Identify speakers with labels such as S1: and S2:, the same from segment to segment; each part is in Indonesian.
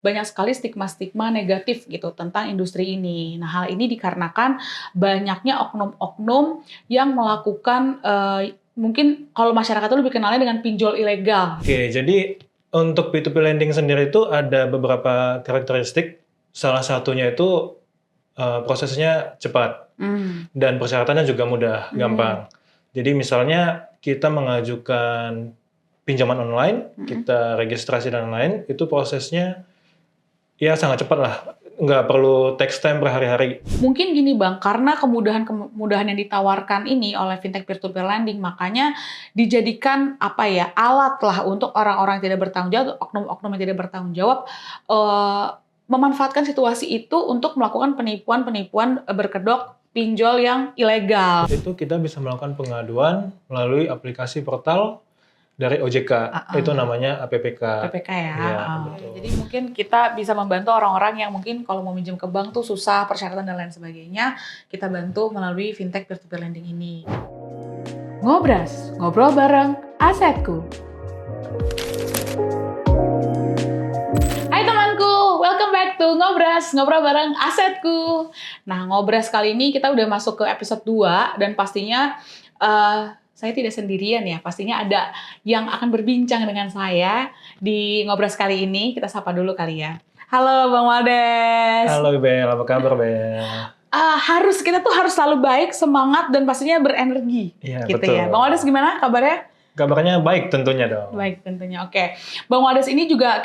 S1: banyak sekali stigma-stigma negatif gitu tentang industri ini. Nah, hal ini dikarenakan banyaknya oknum-oknum yang melakukan mungkin kalau masyarakat itu lebih kenalnya dengan pinjol ilegal.
S2: Oke, jadi untuk P2P lending sendiri itu ada beberapa karakteristik. Salah satunya itu prosesnya cepat dan persyaratannya juga mudah, gampang. Jadi misalnya kita mengajukan pinjaman online, kita registrasi dan lain-lain, itu prosesnya ya sangat cepat lah, nggak perlu text time berhari-hari.
S1: Mungkin gini Bang, karena kemudahan yang ditawarkan ini oleh fintech peer-to-peer lending, makanya dijadikan alat lah untuk orang-orang yang tidak bertanggung jawab, oknum-oknum yang tidak bertanggung jawab, memanfaatkan situasi itu untuk melakukan penipuan-penipuan berkedok pinjol yang ilegal.
S2: Itu kita bisa melakukan pengaduan melalui aplikasi portal dari OJK, itu namanya APPK.
S1: APPK ya.
S2: Ya, betul.
S1: Jadi mungkin kita bisa membantu orang-orang yang mungkin kalau mau minjem ke bank tuh susah, persyaratan dan lain sebagainya, kita bantu melalui fintech peer-to-peer lending ini. Ngobras, ngobrol bareng Asetku. Hai temanku, welcome back to Ngobras, ngobrol bareng Asetku. Nah, Ngobras kali ini kita udah masuk ke episode 2 dan pastinya saya tidak sendirian ya, pastinya ada yang akan berbincang dengan saya di Ngobras kali ini. Kita sapa dulu kali ya. Halo Bang Waldes.
S2: Halo Bel, apa kabar Bel?
S1: Kita tuh harus selalu baik, semangat, dan pastinya berenergi.
S2: Iya,
S1: gitu
S2: betul.
S1: Ya. Bang Waldes gimana kabarnya?
S2: Kabarnya baik tentunya dong.
S1: Baik tentunya, oke. Bang Waldes ini juga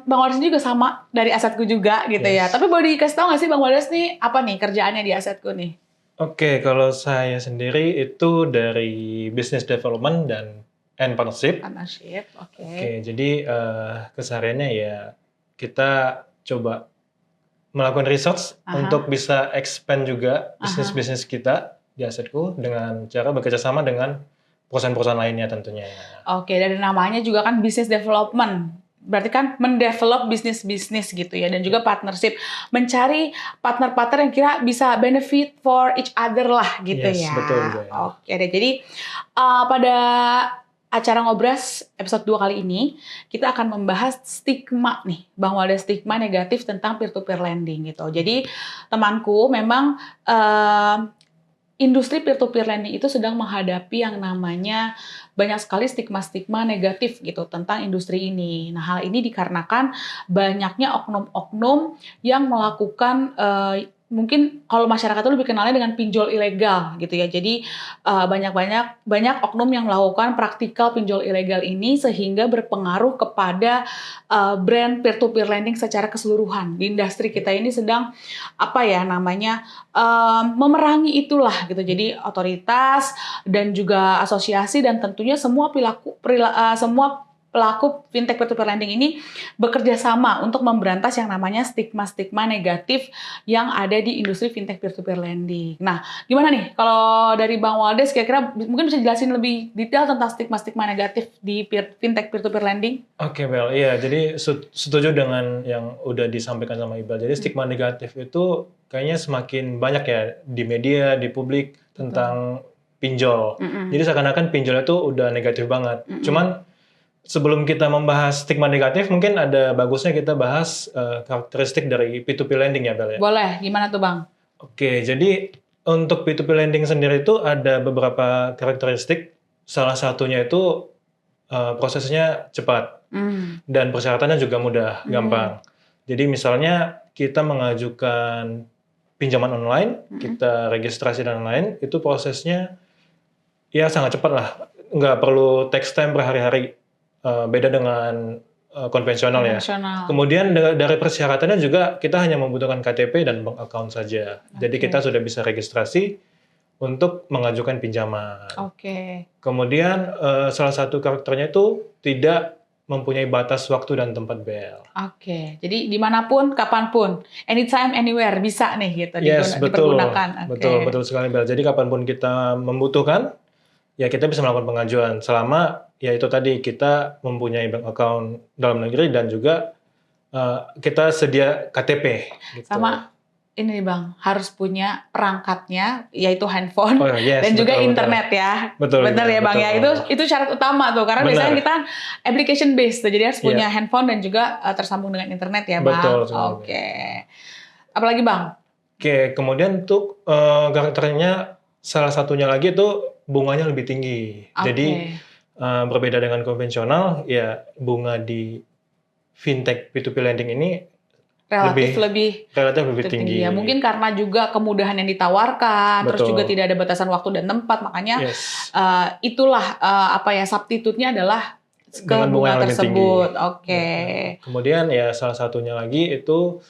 S1: Bang Waldes ini juga sama dari Asetku juga gitu ya. Tapi boleh dikasih tahu nggak sih Bang Waldes nih apa nih kerjaannya di Asetku nih?
S2: Oke, kalau saya sendiri itu dari business development and partnership.
S1: Partnership, oke.
S2: Oke, jadi kesehariannya ya kita coba melakukan research untuk bisa expand juga bisnis-bisnis kita di Asetku dengan cara bekerja sama dengan perusahaan-perusahaan lainnya tentunya.
S1: Oke, dari namanya juga kan business development. Berarti kan mendevelop bisnis-bisnis gitu ya, dan juga partnership, mencari partner-partner yang kira bisa benefit for each other lah gitu ya.
S2: Betul.
S1: Oke deh, jadi pada acara Ngobras episode 2 kali ini, kita akan membahas stigma nih, Bang Waldes, stigma negatif tentang peer-to-peer lending gitu. Jadi temanku memang industri peer-to-peer lending itu sedang menghadapi yang namanya banyak sekali stigma-stigma negatif gitu tentang industri ini. Nah, hal ini dikarenakan banyaknya oknum-oknum yang melakukan mungkin kalau masyarakat itu lebih kenalnya dengan pinjol ilegal gitu ya. Jadi banyak oknum yang melakukan praktikal pinjol ilegal ini sehingga berpengaruh kepada brand peer-to-peer lending secara keseluruhan. Di industri kita ini sedang memerangi itulah gitu. Jadi otoritas dan juga asosiasi dan tentunya semua pelaku fintech peer-to-peer lending ini bekerja sama untuk memberantas yang namanya stigma-stigma negatif yang ada di industri fintech peer-to-peer lending. Nah, gimana nih kalau dari Bang Waldes kira-kira mungkin bisa jelasin lebih detail tentang stigma-stigma negatif di fintech peer-to-peer lending?
S2: Oke, Bel. Iya, jadi setuju dengan yang udah disampaikan sama Iqbal. Jadi stigma negatif itu kayaknya semakin banyak ya di media, di publik tentang pinjol. Jadi seakan-akan pinjol itu udah negatif banget. Cuman sebelum kita membahas stigma negatif, mungkin ada bagusnya kita bahas karakteristik dari P2P lending ya, Bel ya?
S1: Boleh, gimana tuh Bang?
S2: Oke, jadi untuk P2P lending sendiri itu ada beberapa karakteristik. Salah satunya itu prosesnya cepat dan persyaratannya juga mudah, gampang. Jadi misalnya kita mengajukan pinjaman online, kita registrasi dan lain-lain, itu prosesnya ya sangat cepat lah, nggak perlu text time berhari-hari. Beda dengan konvensional ya. Kemudian dari persyaratannya juga kita hanya membutuhkan KTP dan bank account saja. Jadi kita sudah bisa registrasi untuk mengajukan pinjaman. Kemudian salah satu karakternya itu tidak mempunyai batas waktu dan tempat, Bel.
S1: Jadi dimanapun, kapanpun, anytime, anywhere bisa nih gitu dipergunakan.
S2: Betul sekali, Bel. Jadi kapanpun kita membutuhkan, ya kita bisa melakukan pengajuan selama ya itu tadi kita mempunyai bank account dalam negeri dan juga kita sedia KTP. Gitu.
S1: Sama ini nih Bang, harus punya perangkatnya, yaitu handphone
S2: Oh yes,
S1: dan juga
S2: betul,
S1: internet ya.
S2: betul,
S1: Bener ya Bang ya,
S2: betul.
S1: itu syarat utama tuh, karena
S2: Benar.
S1: biasanya kita application based tuh, jadi harus punya
S2: Iya.
S1: handphone dan juga tersambung dengan internet ya Bang.
S2: Betul sekali.
S1: Oke. Apalagi Bang?
S2: Oke, kemudian untuk karakternya salah satunya lagi itu bunganya lebih tinggi. Jadi berbeda dengan konvensional, ya bunga di fintech P2P lending ini
S1: relatif lebih
S2: tinggi.
S1: Ya. Mungkin karena juga kemudahan yang ditawarkan, terus juga tidak ada batasan waktu dan tempat, makanya itulah substitutnya adalah ke bunga tersebut. Oke.
S2: Kemudian ya salah satunya lagi itu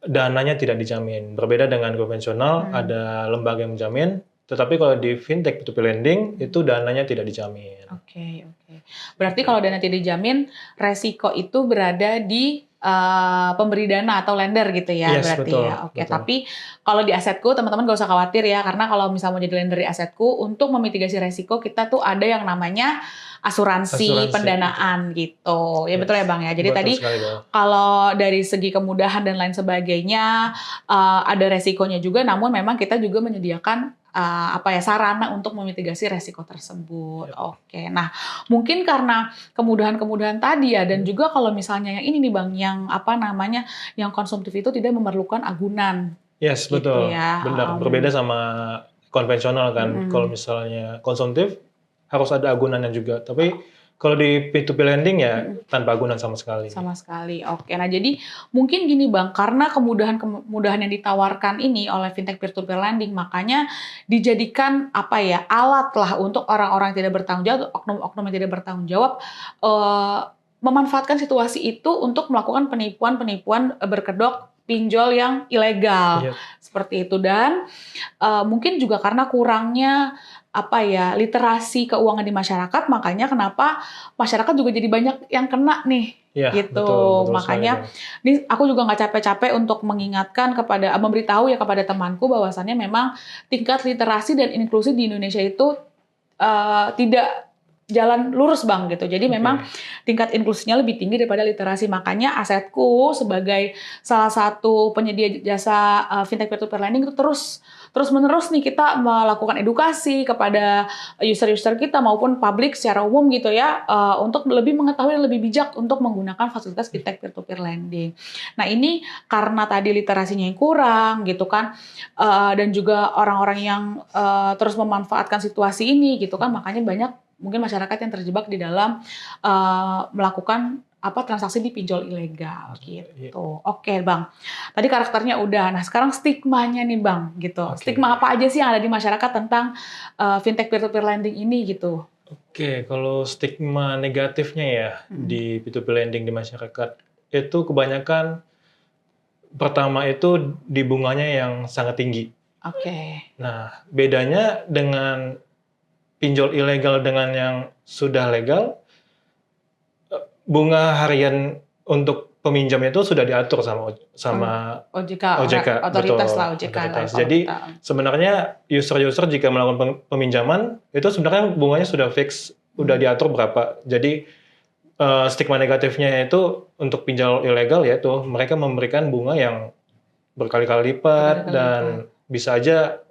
S2: dananya tidak dijamin. Berbeda dengan konvensional, ada lembaga yang menjamin. Tetapi kalau di fintech P2P lending itu dananya tidak dijamin.
S1: Oke. Berarti kalau dana tidak dijamin, resiko itu berada di pemberi dana atau lender gitu ya,
S2: Yes,
S1: berarti
S2: betul,
S1: ya. Oke,
S2: betul.
S1: tapi kalau di asetku teman-teman gak usah khawatir ya, karena kalau misalnya mau jadi lender di asetku, untuk memitigasi resiko kita tuh ada yang namanya asuransi pendanaan gitu. Ya betul ya Bang ya. Jadi tadi kalau dari segi kemudahan dan lain sebagainya ada resikonya juga, namun memang kita juga menyediakan sarana untuk memitigasi resiko tersebut. Oke. Nah, mungkin karena kemudahan-kemudahan tadi ya, dan juga kalau misalnya yang ini nih Bang, yang yang konsumtif itu tidak memerlukan agunan.
S2: Yes, gitu betul. Ya. Benar. Berbeda sama konvensional kan. Kalau misalnya konsumtif harus ada agunannya juga. Tapi kalau di P2P lending ya tanpa agunan sama sekali.
S1: Sama sekali. Oke. Nah, jadi mungkin gini Bang, karena kemudahan yang ditawarkan ini oleh fintech peer-to-peer lending, makanya dijadikan alat lah untuk orang-orang yang tidak bertanggung jawab, oknum-oknum yang tidak bertanggung jawab, memanfaatkan situasi itu untuk melakukan penipuan-penipuan berkedok pinjol yang ilegal. Seperti itu. Dan mungkin juga karena kurangnya literasi keuangan di masyarakat, makanya kenapa masyarakat juga jadi banyak yang kena nih, gitu. Betul makanya ini aku juga nggak capek-capek untuk mengingatkan memberitahu ya kepada temanku bahwasannya memang tingkat literasi dan inklusi di Indonesia itu tidak jalan lurus Bang gitu. Jadi memang tingkat inklusinya lebih tinggi daripada literasi. Makanya asetku sebagai salah satu penyedia jasa fintech peer-to-peer lending itu terus-menerus nih kita melakukan edukasi kepada user-user kita maupun publik secara umum gitu ya, untuk lebih mengetahui dan lebih bijak untuk menggunakan fasilitas fintech peer-to-peer lending. Nah, ini karena tadi literasinya yang kurang gitu kan, dan juga orang-orang yang terus memanfaatkan situasi ini gitu kan, makanya banyak mungkin masyarakat yang terjebak di dalam melakukan transaksi di pinjol ilegal gitu. Oke Bang, tadi karakternya udah. Nah sekarang stigmanya nih Bang gitu. Stigma apa aja sih yang ada di masyarakat tentang fintech peer-to-peer lending ini gitu?
S2: Oke, kalau stigma negatifnya ya di P2P lending di masyarakat itu kebanyakan pertama itu di bunganya yang sangat tinggi. Nah bedanya dengan pinjol ilegal dengan yang sudah legal, bunga harian untuk peminjam itu sudah diatur sama OJK,
S1: otoritas
S2: betul,
S1: lah OJK.
S2: Jadi sebenarnya user-user jika melakukan peminjaman itu sebenarnya bunganya sudah fix, sudah diatur berapa. Jadi stigma negatifnya itu untuk pinjol ilegal yaitu mereka memberikan bunga yang berkali-kali lipat dan bisa aja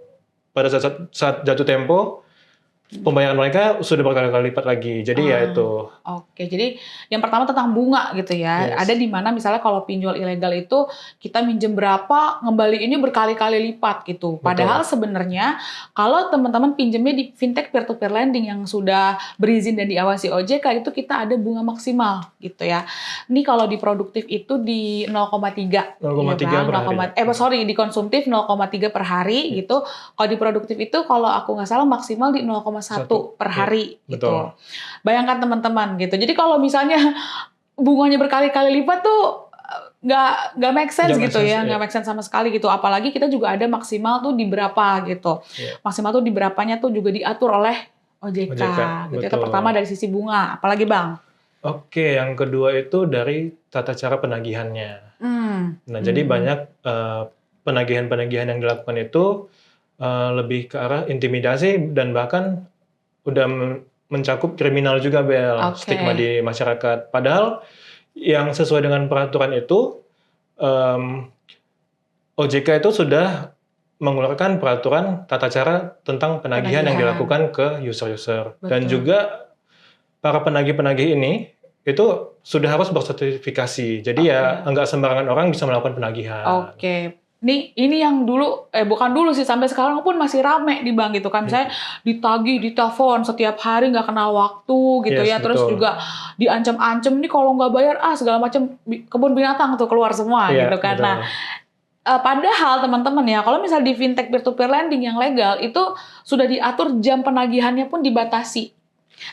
S2: pada saat jatuh tempo pembayaran mereka sudah berkali-kali lipat lagi. Jadi ya itu.
S1: Oke, jadi yang pertama tentang bunga gitu ya. Ada di mana misalnya kalau pinjol ilegal itu kita minjem berapa, ngembaliinnya berkali-kali lipat gitu. Padahal sebenarnya kalau teman-teman pinjemnya di fintech peer-to-peer lending yang sudah berizin dan diawasi OJK itu kita ada bunga maksimal gitu ya. Ini kalau di produktif itu di 0,3.
S2: 0,3 per hari.
S1: Di konsumtif 0,3 per hari gitu. Kalau di produktif itu kalau aku nggak salah maksimal di 0,1 per hari gitu. Bayangkan teman-teman gitu. Jadi kalau misalnya bunganya berkali-kali lipat tuh nggak make sense gitu ya, nggak make sense sama sekali gitu. Apalagi kita juga ada maksimal tuh di berapa gitu. Maksimal tuh di berapanya tuh juga diatur oleh OJK gitu. Itu pertama dari sisi bunga. Apalagi Bang?
S2: Oke, yang kedua itu dari tata cara penagihannya. Nah, jadi banyak penagihan-penagihan yang dilakukan itu lebih ke arah intimidasi dan bahkan udah mencakup kriminal juga Bel, stigma di masyarakat. Padahal yang sesuai dengan peraturan itu OJK itu sudah mengeluarkan peraturan tata cara tentang penagihan yang dilakukan ke user-user. Dan juga para penagih-penagih ini itu sudah harus bersertifikasi. Jadi ya nggak sembarangan orang bisa melakukan penagihan.
S1: Oke. Ini yang dulu, bukan dulu sih, sampai sekarang pun masih rame di bank gitu kan. Misalnya ditagih, ditelepon setiap hari nggak kenal waktu gitu ya. Terus juga diancam-ancam, nih kalau nggak bayar segala macam kebun binatang tuh keluar semua gitu kan. Nah, padahal teman-teman ya, kalau misalnya di fintech peer-to-peer lending yang legal itu sudah diatur jam penagihannya pun dibatasi.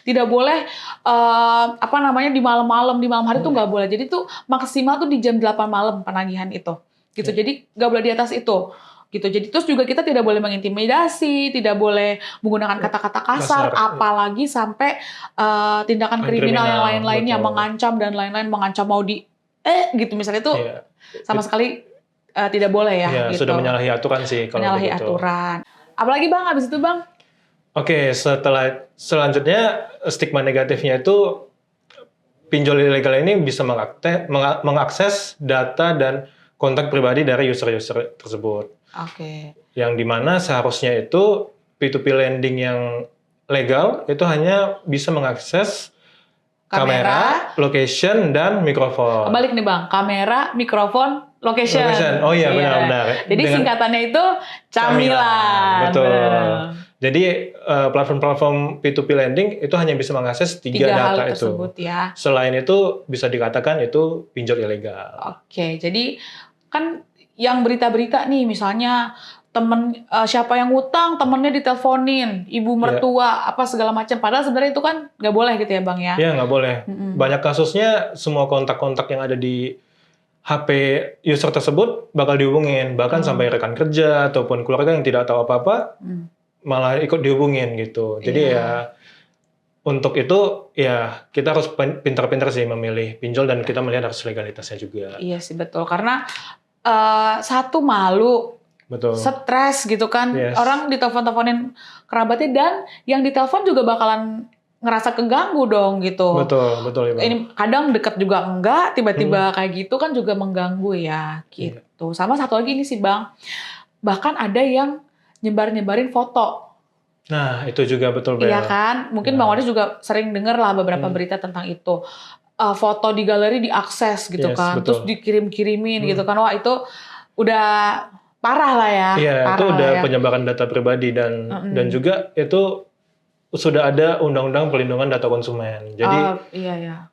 S1: Tidak boleh di malam-malam, di malam hari tuh nggak boleh. Jadi tuh maksimal tuh di jam 8 malam penagihan itu. Gitu. Jadi nggak boleh di atas itu. Gitu. Jadi terus juga kita tidak boleh mengintimidasi, tidak boleh menggunakan kata-kata kasar, apalagi sampai tindakan kriminal yang lain-lainnya, mengancam dan lain-lain, mengancam mau gitu misalnya itu sama sekali tidak boleh ya. Gitu.
S2: Sudah menyalahi aturan sih kalau
S1: menyalahi
S2: begitu.
S1: Aturan. Apalagi Bang, habis itu Bang?
S2: Oke, selanjutnya stigma negatifnya itu pinjol ilegal ini bisa mengakses data dan kontak pribadi dari user-user tersebut.
S1: Oke.
S2: Yang dimana seharusnya itu P2P lending yang legal itu hanya bisa mengakses kamera, location, dan mikrofon.
S1: Kebalik nih Bang, kamera, mikrofon, location.
S2: Oh iya, benar-benar.
S1: Jadi singkatannya itu camilan.
S2: Betul. Jadi platform-platform P2P lending itu hanya bisa mengakses tiga data itu.
S1: Tersebut, ya.
S2: Selain itu bisa dikatakan itu pinjol ilegal.
S1: Oke, jadi kan yang berita-berita nih misalnya siapa yang ngutang temennya diteleponin, ibu mertua apa segala macam. Padahal sebenarnya itu kan nggak boleh gitu ya Bang ya?
S2: Iya nggak boleh. Banyak kasusnya semua kontak-kontak yang ada di HP user tersebut bakal dihubungin, bahkan sampai rekan kerja ataupun keluarga yang tidak tahu apa-apa malah ikut dihubungin gitu. Jadi ya untuk itu ya kita harus pintar-pintar sih memilih pinjol dan kita melihat harus legalitasnya juga.
S1: Iya sih betul, karena satu malu, stres gitu kan, orang ditelepon-teleponin kerabatnya dan yang ditelepon juga bakalan ngerasa keganggu dong gitu.
S2: Betul. Ibu.
S1: Ini kadang deket juga enggak, tiba-tiba kayak gitu kan juga mengganggu ya gitu. Sama satu lagi ini sih Bang, bahkan ada yang nyebarin foto.
S2: Nah, itu juga betul, Bel.
S1: Iya kan? Mungkin Bang Wadis juga sering dengar lah beberapa berita tentang itu. Foto di galeri diakses gitu kan. Terus dikirim-kirimin gitu kan. Wah, itu udah parah lah ya.
S2: Iya, itu udah penyebaran data pribadi dan juga itu sudah ada undang-undang perlindungan data konsumen. Jadi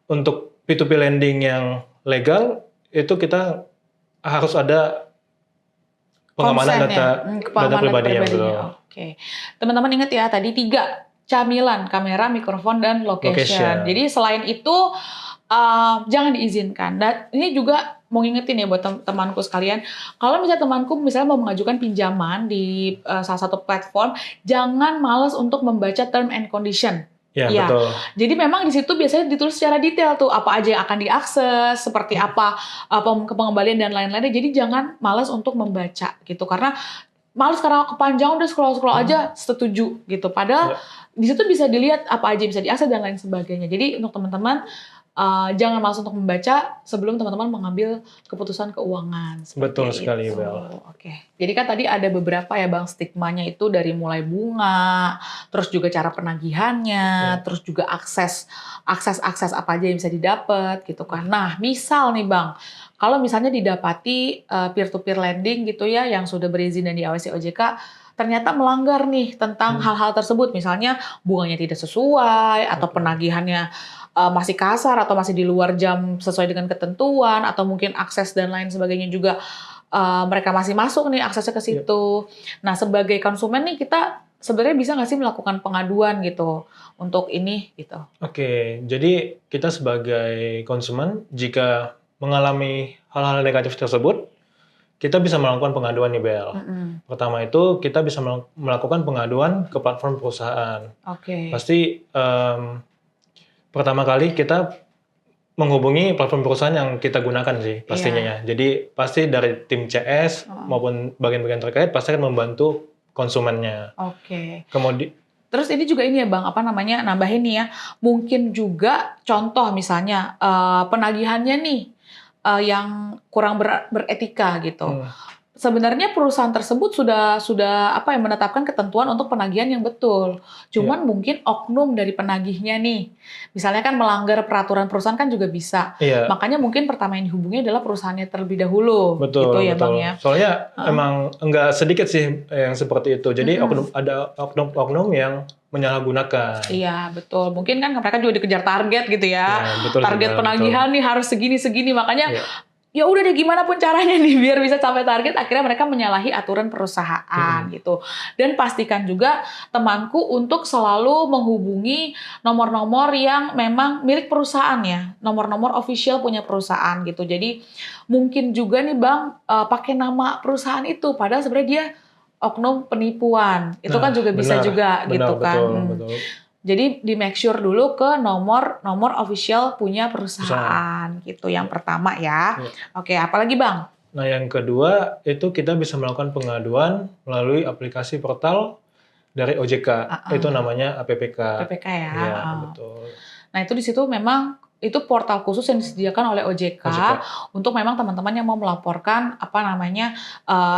S2: untuk P2P lending yang legal itu kita harus ada pengamanan data pribadinya.
S1: Oke. Teman-teman ingat ya, tadi 3 camilan, kamera, mikrofon, dan location. Jadi selain itu jangan diizinkan. Dan ini juga mau ngingetin ya buat temanku sekalian, kalau misalnya temanku mau mengajukan pinjaman di salah satu platform, jangan malas untuk membaca term and condition.
S2: Ya, betul.
S1: Jadi memang di situ biasanya ditulis secara detail tuh apa aja yang akan diakses, seperti apa pengembalian dan lain-lainnya. Jadi jangan malas untuk membaca gitu, karena malas karena kepanjangan udah scroll aja setuju gitu. Padahal di situ bisa dilihat apa aja yang bisa diakses dan lain sebagainya. Jadi untuk teman-teman jangan malas untuk membaca sebelum teman-teman mengambil keputusan keuangan.
S2: Betul sekali, Bel.
S1: Oke. Jadi kan tadi ada beberapa ya Bang stigmanya itu dari mulai bunga, terus juga cara penagihannya, terus juga akses apa aja yang bisa didapat gitu kan. Nah, misal nih Bang, kalau misalnya didapati peer-to-peer lending gitu ya yang sudah berizin dan diawasi OJK, ternyata melanggar nih tentang hal-hal tersebut, misalnya bunganya tidak sesuai atau penagihannya masih kasar atau masih di luar jam sesuai dengan ketentuan atau mungkin akses dan lain sebagainya juga mereka masih masuk nih aksesnya ke situ. Nah, sebagai konsumen nih kita sebenarnya bisa nggak sih melakukan pengaduan gitu untuk ini gitu?
S2: Oke, jadi kita sebagai konsumen jika mengalami hal-hal negatif tersebut, kita bisa melakukan pengaduan nih, Bel. Pertama itu kita bisa melakukan pengaduan ke platform perusahaan. Pasti pertama kali kita menghubungi platform perusahaan yang kita gunakan sih pastinya ya. Jadi pasti dari tim CS maupun bagian-bagian terkait pasti akan membantu konsumennya. Kemudian
S1: terus ini juga ini ya Bang, nambahin nih ya. Mungkin juga contoh misalnya penagihannya nih yang kurang beretika gitu. sebenarnya perusahaan tersebut sudah apa ya, menetapkan ketentuan untuk penagihan yang betul. Cuman mungkin oknum dari penagihnya nih, misalnya kan melanggar peraturan perusahaan kan juga bisa.
S2: Iya,
S1: Makanya mungkin pertama yang dihubungi adalah perusahaannya terlebih dahulu,
S2: betul,
S1: gitu ya
S2: betul.
S1: Bang ya.
S2: Soalnya emang enggak sedikit sih yang seperti itu. Jadi ada oknum-oknum yang menyalahgunakan.
S1: Iya, betul. Mungkin kan mereka juga dikejar target gitu ya.
S2: Ya, betul sih,
S1: Target
S2: Bel,
S1: penagihan nih harus segini-segini. Makanya
S2: Iya.
S1: ya udah deh gimana pun caranya nih biar bisa sampai target, akhirnya mereka menyalahi aturan perusahaan gitu. Dan pastikan juga temanku untuk selalu menghubungi nomor-nomor yang memang milik perusahaan ya, nomor-nomor official punya perusahaan gitu. Jadi mungkin juga nih Bang pakai nama perusahaan itu, padahal sebenarnya dia oknum penipuan. Itu kan juga bisa juga gitu kan.
S2: Betul.
S1: Jadi di make sure dulu ke nomor official punya perusahaan gitu. Yang pertama ya.
S2: Iya.
S1: Oke, apalagi Bang?
S2: Nah, yang kedua itu kita bisa melakukan pengaduan melalui aplikasi portal dari OJK. Itu namanya APPK.
S1: PPK ya.
S2: Iya, betul.
S1: Nah, itu di situ memang itu portal khusus yang disediakan oleh OJK untuk memang teman-teman yang mau melaporkan apa namanya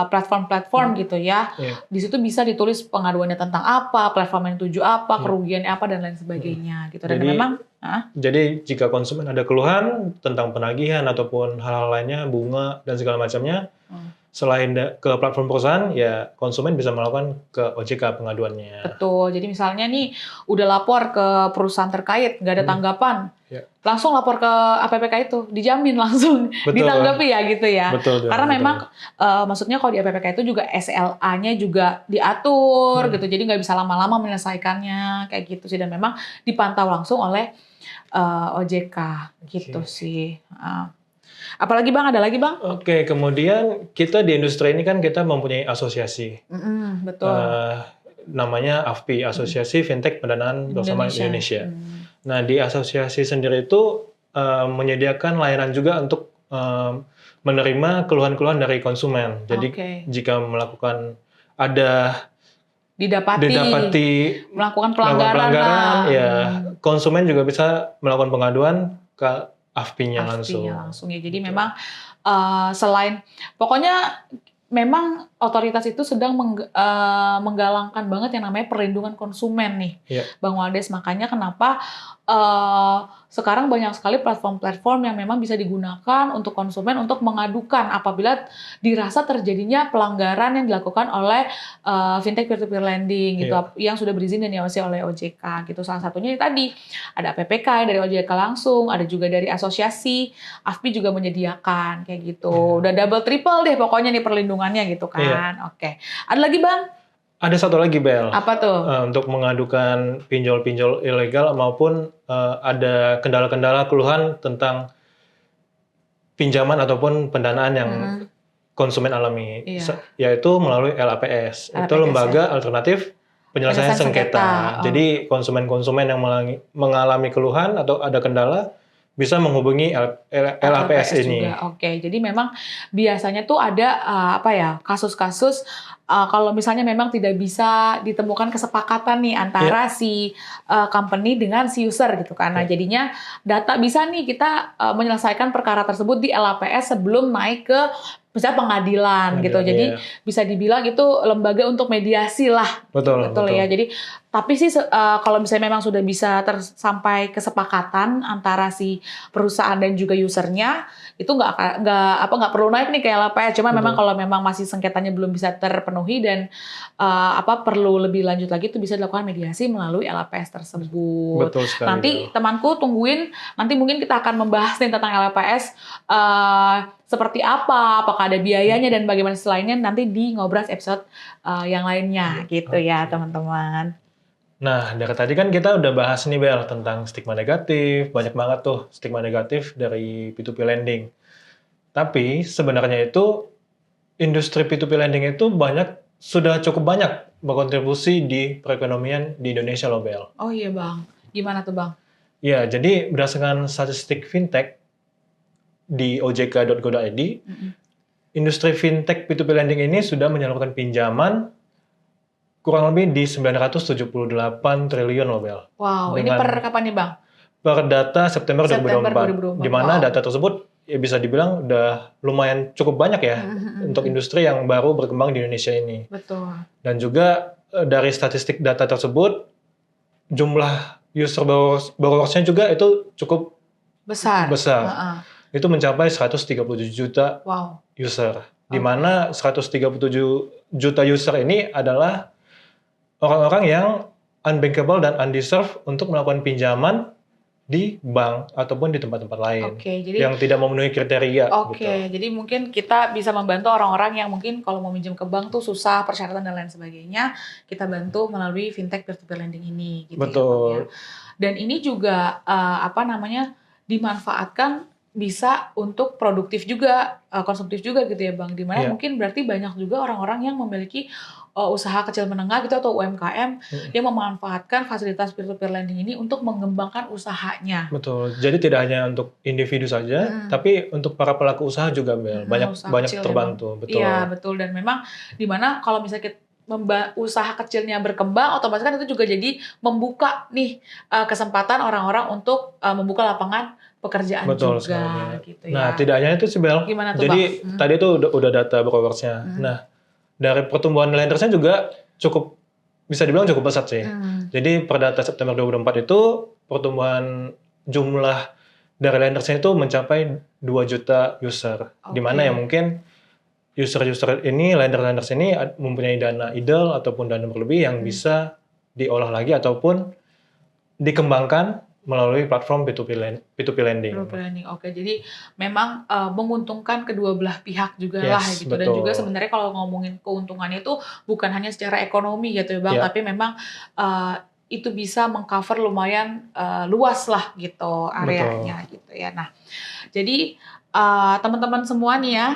S1: platform-platform gitu ya. Di situ bisa ditulis pengaduannya tentang apa, platform yang dituju apa, kerugiannya apa dan lain sebagainya gitu. Dan
S2: Jadi jika konsumen ada keluhan tentang penagihan ataupun hal-hal lainnya, bunga dan segala macamnya, selain ke platform perusahaan, ya konsumen bisa melakukan ke OJK pengaduannya.
S1: Betul. Jadi misalnya nih udah lapor ke perusahaan terkait, nggak ada tanggapan, langsung lapor ke APPK itu, dijamin langsung ditanggapi ya gitu ya.
S2: Betul.
S1: Karena memang maksudnya kalau di APPK itu juga SLA-nya juga diatur gitu, jadi nggak bisa lama-lama menyelesaikannya kayak gitu sih. Dan memang dipantau langsung oleh OJK gitu sih. Apalagi Bang, ada lagi Bang?
S2: Oke, kemudian kita di industri ini kan kita mempunyai asosiasi.
S1: Betul.
S2: Namanya AFPI, Asosiasi Fintech Pendanaan Bersama Indonesia. Nah, di asosiasi sendiri itu menyediakan layanan juga untuk menerima keluhan-keluhan dari konsumen. Jadi jika melakukan didapati
S1: melakukan pelanggaran
S2: ya konsumen juga bisa melakukan pengaduan ke AFPI-nya langsung
S1: ya. Jadi memang selain pokoknya memang otoritas itu sedang menggalangkan banget yang namanya perlindungan konsumen nih, Bang Waldes. Makanya kenapa sekarang banyak sekali platform-platform yang memang bisa digunakan untuk konsumen untuk mengadukan apabila dirasa terjadinya pelanggaran yang dilakukan oleh fintech peer-to-peer lending gitu, yang sudah berizin dan diawasi oleh OJK gitu. Salah satunya tadi ada APPK dari OJK langsung, ada juga dari asosiasi, AFPI juga menyediakan kayak gitu. Udah double triple deh pokoknya nih perlindungannya gitu kan. Oke. Ada lagi Bang?
S2: Ada satu lagi Bel.
S1: Apa tuh?
S2: Untuk mengadukan pinjol-pinjol ilegal maupun ada kendala-kendala keluhan tentang pinjaman ataupun pendanaan yang konsumen alami, yaitu melalui LAPS. Itu Lembaga Alternatif Penyelesaian Sengketa. Jadi konsumen-konsumen yang mengalami keluhan atau ada kendala bisa menghubungi LAPS ini.
S1: Juga. Oke, jadi memang biasanya tuh ada kasus-kasus kalau misalnya memang tidak bisa ditemukan kesepakatan nih antara si company dengan si user gitu kan. Nah, jadinya data bisa nih kita menyelesaikan perkara tersebut di LAPS sebelum naik ke misalnya pengadilan gitu. Jadi bisa dibilang itu lembaga untuk mediasi lah. Betul ya. Jadi tapi sih kalau misalnya memang sudah bisa sampai kesepakatan antara si perusahaan dan juga usernya, itu nggak perlu naik nih ke LAPS. Cuma memang kalau memang masih sengketanya belum bisa terpenuhi dan perlu lebih lanjut lagi, itu bisa dilakukan mediasi melalui LAPS tersebut.
S2: Betul sekali.
S1: Nanti temanku tungguin, nanti mungkin kita akan membahas nih tentang LAPS seperti apa, apakah ada biayanya dan bagaimana selainnya nanti di Ngobras episode yang lainnya gitu ya teman-teman.
S2: Nah, dari tadi kan kita udah bahas nih Bel tentang stigma negatif, banyak banget tuh stigma negatif dari P2P lending. Tapi sebenarnya itu industri P2P lending itu sudah cukup banyak berkontribusi di perekonomian di Indonesia loh Bel.
S1: Oh iya Bang, gimana tuh Bang?
S2: Ya, jadi berdasarkan statistik fintech di ojk.go.id, industri fintech P2P lending ini sudah menyalurkan pinjaman kurang lebih di 978 triliun loh Bel.
S1: Wow, ini per kapan nih Bang?
S2: Per data September 2024. Di mana data tersebut ya bisa dibilang udah lumayan cukup banyak ya untuk industri yang baru berkembang di Indonesia ini.
S1: Betul.
S2: Dan juga dari statistik data tersebut, jumlah user borrowersnya juga itu cukup
S1: Besar.
S2: Itu mencapai 137 juta user. Di mana 137 juta user ini adalah orang-orang yang unbankable dan undeserved untuk melakukan pinjaman di bank ataupun di tempat-tempat lain yang tidak memenuhi kriteria.
S1: Jadi mungkin kita bisa membantu orang-orang yang mungkin kalau mau minjem ke bank tuh susah, persyaratan dan lain sebagainya, kita bantu melalui fintech peer-to-peer lending ini. Gitu.
S2: Betul.
S1: Ya. Dan ini juga dimanfaatkan bisa untuk produktif juga, konsumtif juga gitu ya Bang. Dimana mungkin berarti banyak juga orang-orang yang memiliki usaha kecil menengah gitu atau UMKM yang memanfaatkan fasilitas peer-to-peer lending ini untuk mengembangkan usahanya.
S2: Betul. Jadi tidak hanya untuk individu saja, tapi untuk para pelaku usaha juga banyak terbantu.
S1: Betul. Iya betul, dan memang dimana kalau misalnya kita usaha kecilnya berkembang, otomatis kan itu juga jadi membuka nih kesempatan orang-orang untuk membuka lapangan pekerjaan juga sekali. Gitu ya.
S2: Nah, tidak hanya itu sih Bel.
S1: Gimana tuh,
S2: jadi
S1: Bang?
S2: Tadi itu udah data borrowersnya. Nah, dari pertumbuhan lendersnya juga bisa dibilang cukup pesat sih. Jadi per data September 2024 itu pertumbuhan jumlah dari lendersnya itu mencapai 2 juta user. Di mana ya mungkin user-user ini, lenders ini mempunyai dana idle ataupun dana berlebih yang bisa diolah lagi ataupun dikembangkan melalui platform P2P lending.
S1: Jadi memang menguntungkan kedua belah pihak juga lah gitu. Betul. Dan juga sebenarnya kalau ngomongin keuntungannya itu bukan hanya secara ekonomi gitu ya Bang, tapi memang itu bisa mengcover lumayan luas lah gitu areanya. Gitu ya. Nah, jadi teman-teman semua nih ya,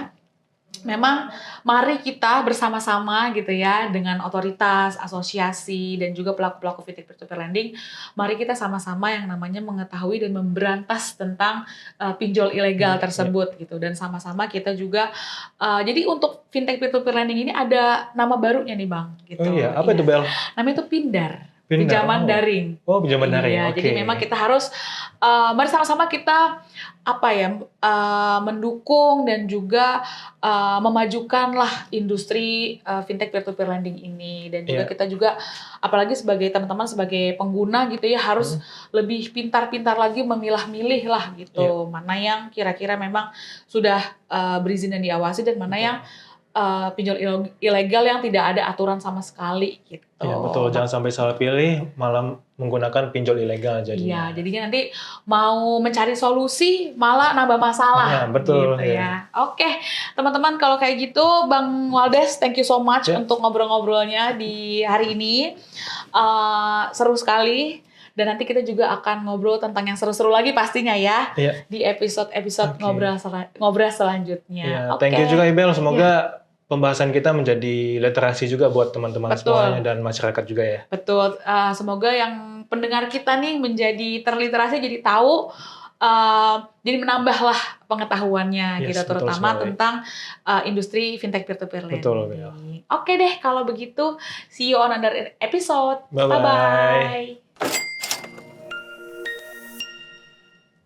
S1: memang mari kita bersama-sama gitu ya dengan otoritas, asosiasi dan juga pelaku-pelaku fintech peer-to-peer lending, mari kita sama-sama yang namanya mengetahui dan memberantas tentang pinjol ilegal tersebut gitu, dan sama-sama kita juga jadi untuk fintech peer-to-peer lending ini ada nama barunya nih Bang gitu.
S2: Oh iya, apa itu Bel?
S1: Namanya itu Pindar. Pinjaman daring.
S2: Oh, pinjaman daring.
S1: Iya, jadi memang kita harus mari sama-sama kita mendukung dan juga memajukanlah industri fintech peer-to-peer lending ini, dan juga kita juga apalagi sebagai teman-teman sebagai pengguna gitu ya harus lebih pintar-pintar lagi memilah-milih lah gitu, mana yang kira-kira memang sudah berizin dan diawasi dan mana yang pinjol ilegal yang tidak ada aturan sama sekali gitu.
S2: Iya betul, jangan sampai salah pilih malah menggunakan pinjol ilegal jadinya.
S1: Iya, jadinya nanti mau mencari solusi malah nambah masalah.
S2: Ya, betul.
S1: Gitu ya. Oke, teman-teman kalau kayak gitu Bang Waldes, thank you so much untuk ngobrol-ngobrolnya di hari ini. Seru sekali. Dan nanti kita juga akan ngobrol tentang yang seru-seru lagi pastinya ya. Di episode-episode ngobrol selanjutnya.
S2: Thank you juga Ibel, semoga pembahasan kita menjadi literasi juga buat teman-teman semuanya dan masyarakat juga ya.
S1: Betul, semoga yang pendengar kita nih menjadi terliterasi, jadi tahu, jadi menambahlah pengetahuannya gitu, terutama tentang industri fintech peer-to-peer lending.
S2: Betul, ya.
S1: Oke deh, kalau begitu see you on another episode.
S2: Bye-bye.
S1: Bye-bye.